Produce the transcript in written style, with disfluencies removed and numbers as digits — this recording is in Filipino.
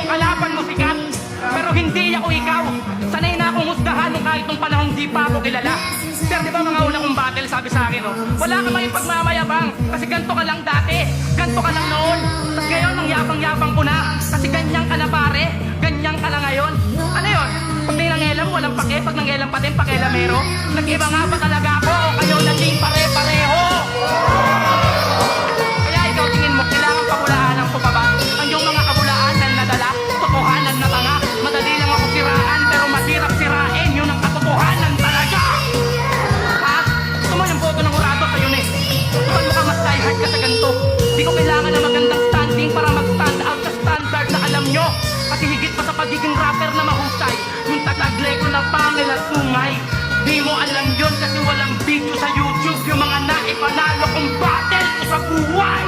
kalaban mo sikat. Pero hindi ako ikaw. Sanay na akong husgahan nung kahit nung panahon di pa ako kilala. Pero di ba mga una kong battle sabi sa akin, oh, wala ka may pagmamayabang kasi ganto ka lang dati, ganto ka lang noon. Tapos ngayon ang yabang-yabang ko na kasi ganyan ka na pare, ganyan ka na ngayon. Ano yun? Pag may nangelam, walang pake. Pag nangelam pa din, pakelamero. Nag-iba nga ba talaga ako o kayo naging pare-pareho? Kaya ikaw tingin mo, kailangan kabulaanan ko pa ba? Ang yung mga kabulaanan na dala, totohanan na tanga. Madali lang ako siraan, pero masirap sirain. Yun ang katotohanan talaga. Ha? Gusto mo yung boto ng urado sa'yo, ne? Kapag mukhang mas diehard ka sa ganito, di ko kailangan na magandang standing para mag-stand out sa standard na alam nyo. Kasi higit pa sa pagiging rapper na mahusay, yung tatagle ko ng pangil at sungay. Di mo alam yun kasi walang video sa YouTube. Yung mga naipanalo kong battle ko sa buhay.